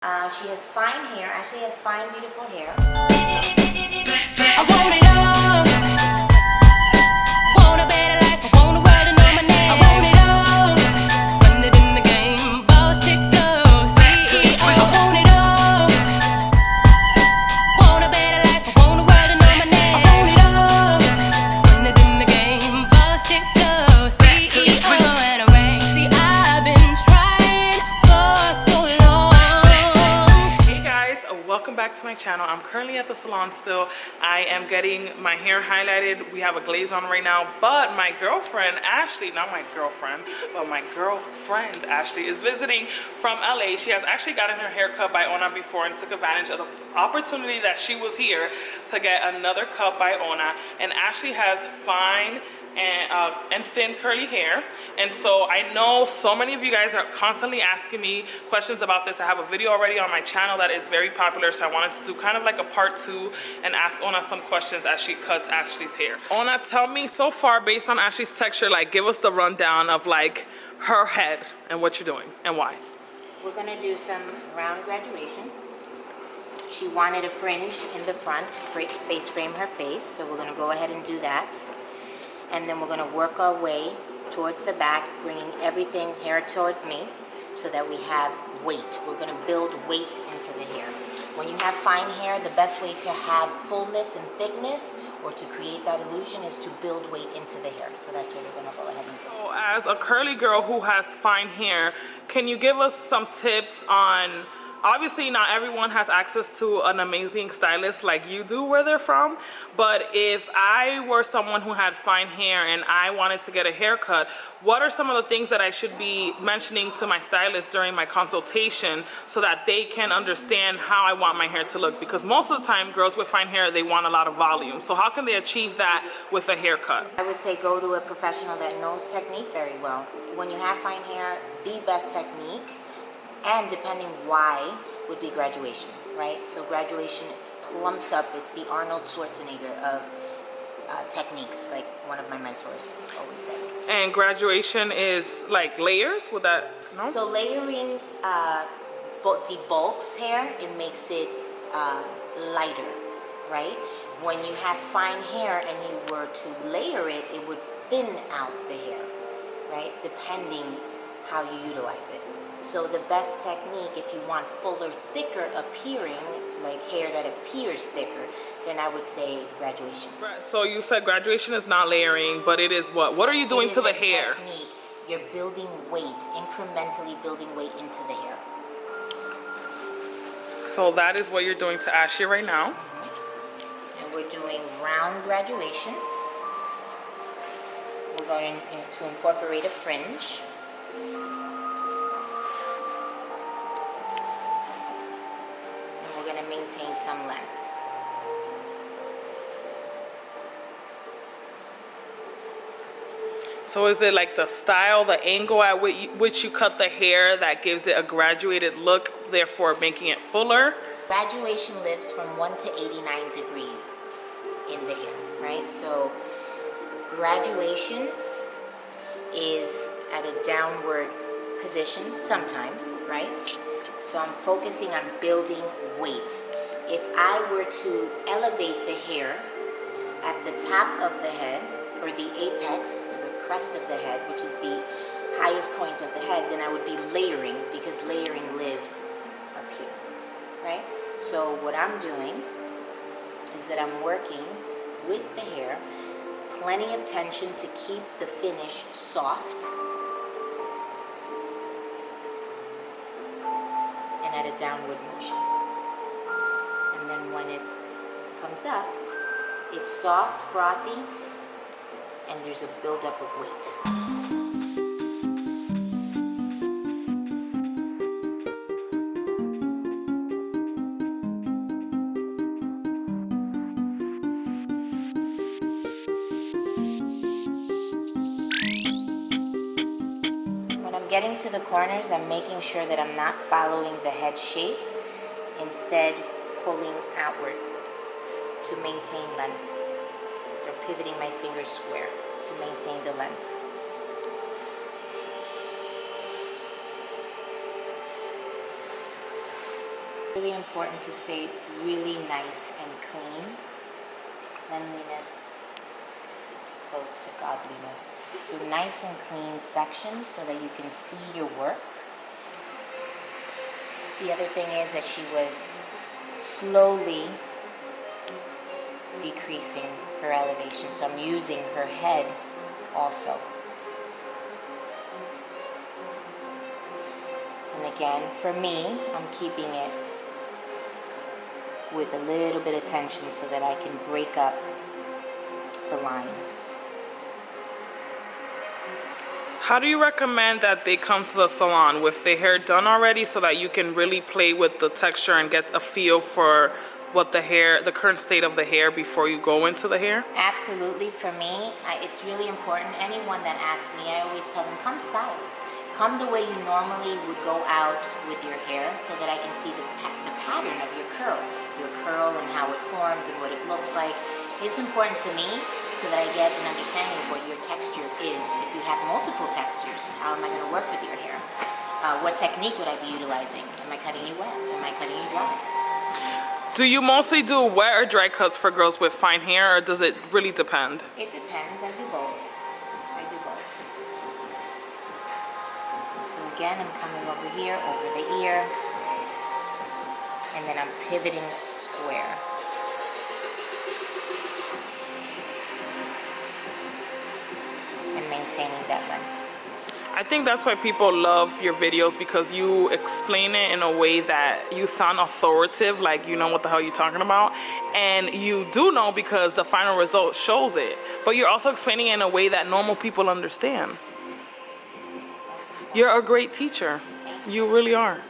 She has fine hair. Ashley has fine, beautiful hair. I want it all. Want a better life. I want the world to know my name. I want it all. Run it in the game. Boss, chick, flow, CEO. I want it all. Want a better life. I want the world to know my name. I want it all. Run it in the game. Boss, chick, flow, CEO. And a rank. See, I've been trying for so long. Hey guys, welcome back to my channel. I'm currently at the salon still. I am getting my hair highlighted. We have a glaze on right now, but my girlfriend Ashley, not my girlfriend, but my girlfriend Ashley is visiting from LA. She has actually gotten her hair cut by Ona before and took advantage of the opportunity that she was here to get another cut by Ona. And Ashley has fine and thin curly hair, and so I know so many of you guys are constantly asking me questions about this. I have a video already on my channel that is very popular, so I wanted to do kind of like a part 2 and ask Ona some questions as she cuts Ashley's hair. Ona, tell me so far, based on Ashley's texture, like give us the rundown of like her head and what you're doing and why. We're gonna do some round graduation. She wanted a fringe in the front to face frame her face, so we're gonna go ahead and do that. And then we're going to work our way towards the back, bringing everything hair towards me so that we have weight. We're going to build weight into the hair. When you have fine hair, the best way to have fullness and thickness or to create that illusion is to build weight into the hair. So that's what we're going to go ahead and do. So as a curly girl who has fine hair, can you give us some tips on... Obviously, not everyone has access to an amazing stylist like you do where they're from, but if I were someone who had fine hair and I wanted to get a haircut, what are some of the things that I should be mentioning to my stylist during my consultation so that they can understand how I want my hair to look? Because most of the time, girls with fine hair, they want a lot of volume. So how can they achieve that with a haircut? I would say go to a professional that knows technique very well. When you have fine hair, the best technique, and depending why, would be graduation, right? So graduation plumps up. It's the Arnold Schwarzenegger of techniques, like one of my mentors always says. And graduation is like layers? Would that, no? So layering debulks hair, it makes it lighter, right? When you have fine hair and you were to layer it, it would thin out the hair, right? Depending how you utilize it. So the best technique, if you want fuller, thicker appearing, like hair that appears thicker, then I would say graduation. Right. So you said graduation is not layering, but it is what? What are you doing to the hair? Technique. You're building weight, incrementally building weight into the hair. So that is what you're doing to Ashley right now. And we're doing round graduation. We're going to incorporate a fringe. Maintain some length. So is it like the style, the angle at which you cut the hair that gives it a graduated look, therefore making it fuller? Graduation lives from 1 to 89 degrees in the hair, right? So graduation is at a downward position sometimes, right? So I'm focusing on building weight. If I were to elevate the hair at the top of the head, or the apex, or the crest of the head, which is the highest point of the head, then I would be layering, because layering lives up here, right? So what I'm doing is that I'm working with the hair, plenty of tension to keep the finish soft, and at a downward motion. And then when it comes up, it's soft, frothy, and there's a buildup of weight. Getting to the corners, I'm making sure that I'm not following the head shape, instead pulling outward to maintain length, or pivoting my fingers square to maintain the length. really important to stay really nice and clean. Cleanliness is close to godliness. So nice and clean sections so that you can see your work. The other thing is that she was slowly decreasing her elevation. So I'm using her head also. And again, for me, I'm keeping it with a little bit of tension so that I can break up the line. How do you recommend that they come to the salon with their hair done already so that you can really play with the texture and get a feel for what the current state of the hair before you go into the hair? Absolutely. For me, it's really important. Anyone that asks me, I always tell them, come styled. Come the way you normally would go out with your hair so that I can see the pattern of your curl and how it forms and what it looks like. It's important to me so that I get an understanding of what your texture is. If you have multiple textures, how am I going to work with your hair? What technique would I be utilizing? Am I cutting you wet? Am I cutting you dry? Do you mostly do wet or dry cuts for girls with fine hair, or does it really depend? It depends. I do both. Again, I'm coming over here, over the ear, and then I'm pivoting square. And maintaining that length. I think that's why people love your videos, because you explain it in a way that you sound authoritative, like you know what the hell you're talking about. And you do know because the final result shows it. But you're also explaining it in a way that normal people understand. You're a great teacher. You really are.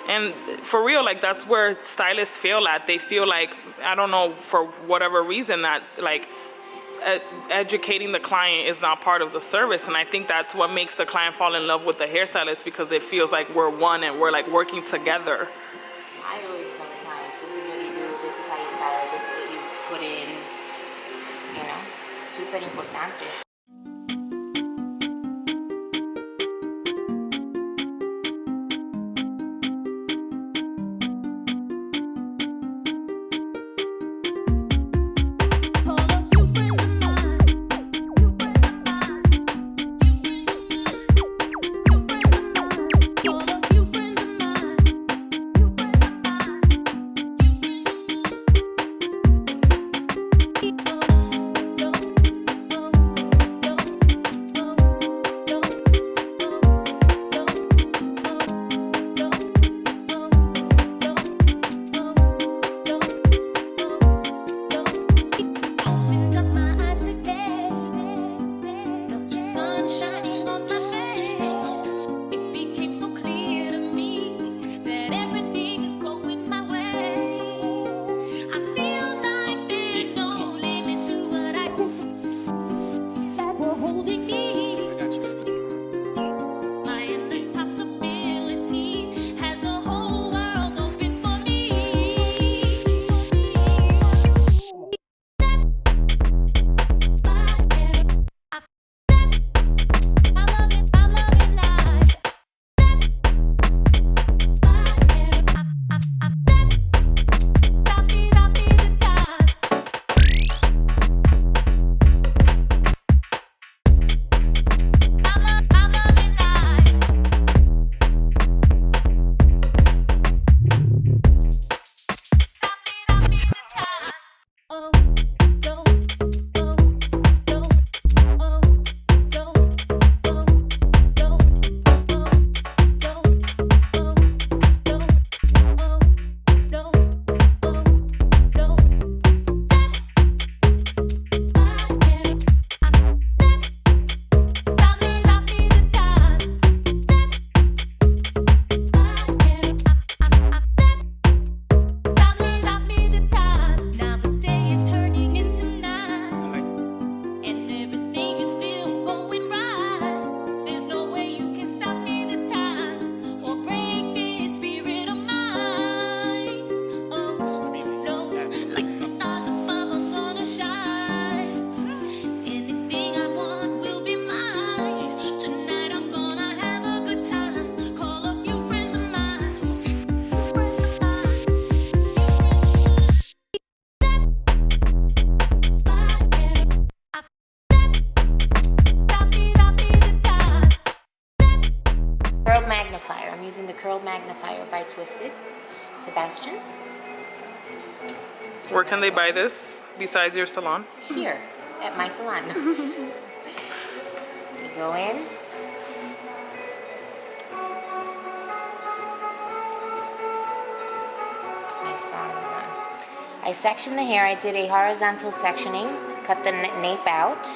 And for real, like that's where stylists feel at. They feel like, I don't know, for whatever reason, that like educating the client is not part of the service. And I think that's what makes the client fall in love with the hairstylist, because it feels like we're one and we're like working together. I always tell the clients, this is what you do, this is how you style, this is what you put in, you know, super importante. using the Curl Magnifier by Twisted. Sebastian. Where can they buy this besides your salon? Here, at my salon. You go in. I sectioned the hair. I did a horizontal sectioning, cut the nape out.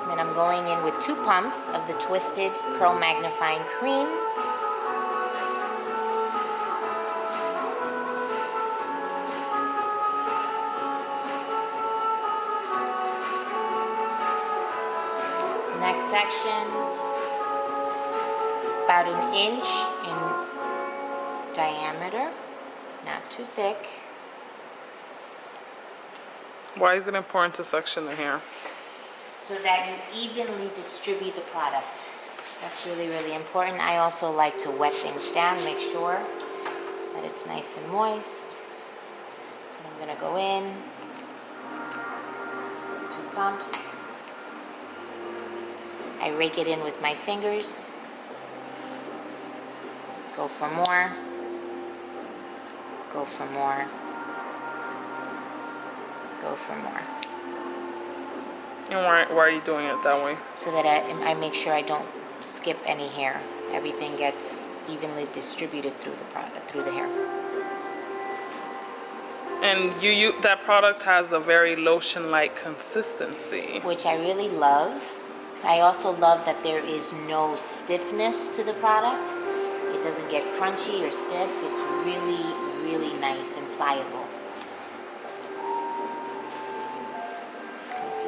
And then I'm going in with 2 pumps of the Twisted Curl Magnifying Cream. Next section, about 1 inch in diameter, not too thick. Why is it important to section the hair? So that you evenly distribute the product. That's really, really important. I also like to wet things down, make sure that it's nice and moist. And I'm gonna go in, 2 pumps. I rake it in with my fingers. Go for more. Go for more. Go for more. And why are you doing it that way? So that I make sure I don't skip any hair. Everything gets evenly distributed through the product, through the hair. And that product has a very lotion-like consistency, which I really love. I also love that there is no stiffness to the product. It doesn't get crunchy or stiff. It's really, really nice and pliable.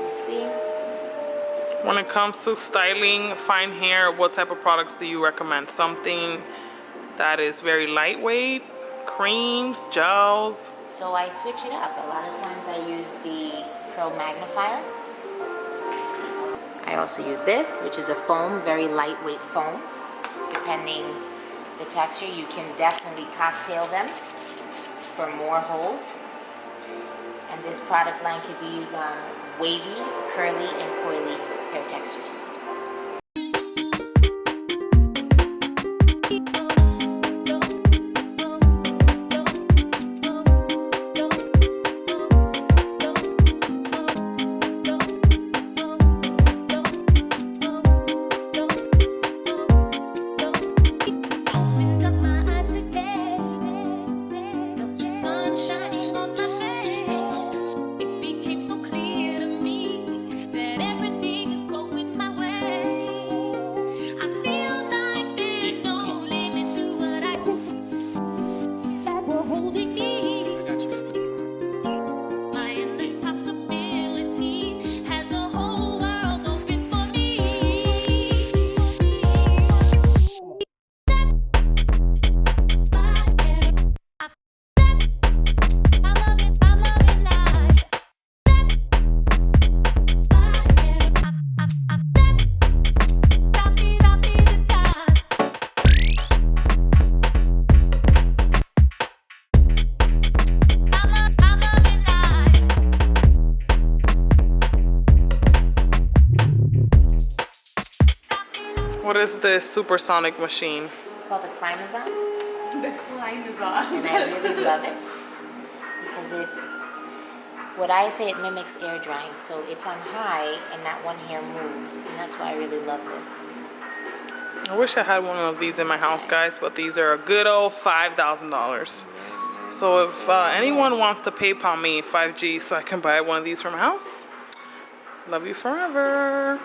See? When it comes to styling fine hair, what type of products do you recommend? Something that is very lightweight, creams, gels? So I switch it up. A lot of times I use the Curl Magnifier. I also use this, which is a foam, very lightweight foam. Depending the texture, you can definitely cocktail them for more hold. And this product line could be used on wavy, curly, and coily hair textures. What is this supersonic machine? It's called the Climaxon. The Climaxon. And I really love it because what I say, it mimics air drying. So it's on high and that one hair moves. And that's why I really love this. I wish I had one of these in my house, guys, but these are a good old $5,000. So if anyone wants to PayPal me 5G so I can buy one of these for my house, love you forever.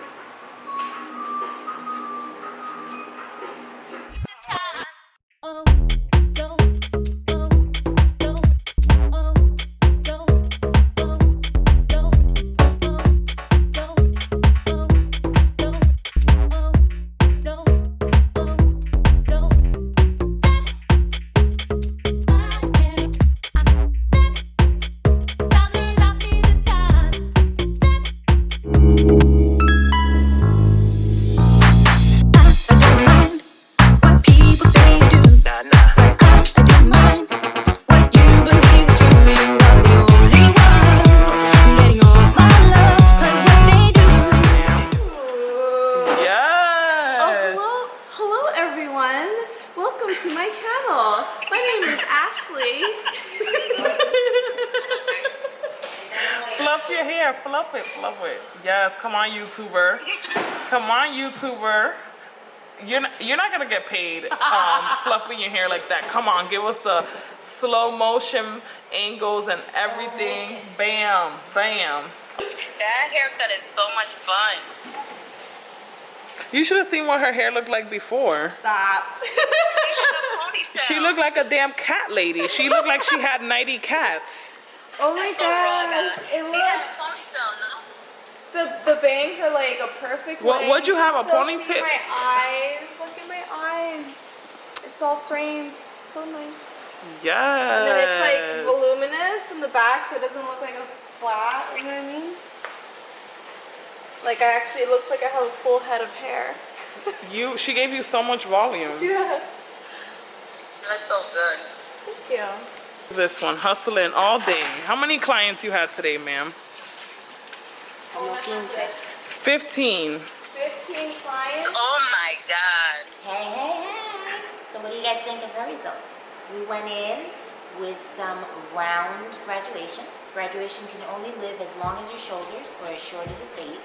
my channel. My name is Ashley. Fluff your hair, fluff it, fluff it. Yes, come on, YouTuber. Come on, YouTuber. You're not gonna get paid fluffing your hair like that. Come on, give us the slow motion angles and everything. Bam, bam. That haircut is so much fun. You should have seen what her hair looked like before. Stop. She looked like a damn cat lady. She looked like she had 90 cats. Oh my god. It She has looks. a ponytail, no? The bangs are like a perfect length. What'd you have, a Still ponytail? see my eyes. Look at my eyes. It's all framed. So nice. Yes. And then it's like voluminous in the back, so it doesn't look like a flat. You know what I mean? Like it looks like I have a full head of hair. She gave you so much volume. Yeah. It looks so good. Thank you. This one, hustling all day. How many clients you had today, ma'am? 15. 15 clients. Oh my god. Hey, hey, hey. So what do you guys think of her results? We went in with some round graduation. Graduation can only live as long as your shoulders or as short as a fade.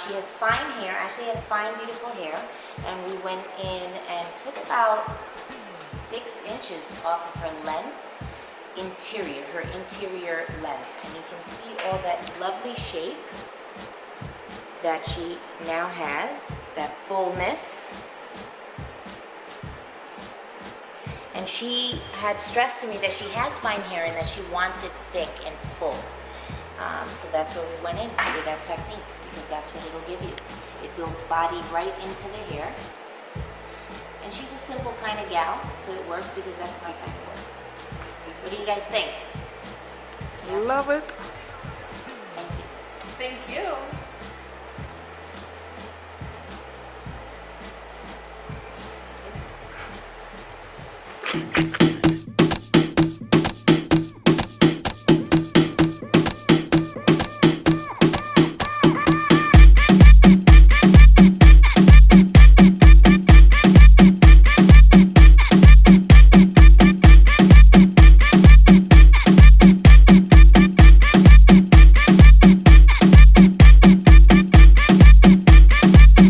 She has fine hair. Ashley has fine, beautiful hair. And we went in and took about 6 inches off of her length, her interior length. And you can see all that lovely shape that she now has, that fullness. And she had stressed to me that she has fine hair and that she wants it thick and full. So that's where we went in with that technique, because that's what it'll give you. It builds body right into the hair. And she's a simple kind of gal, so it works because that's my kind of work. What do you guys think? Yeah. Love it. Thank you. Thank you.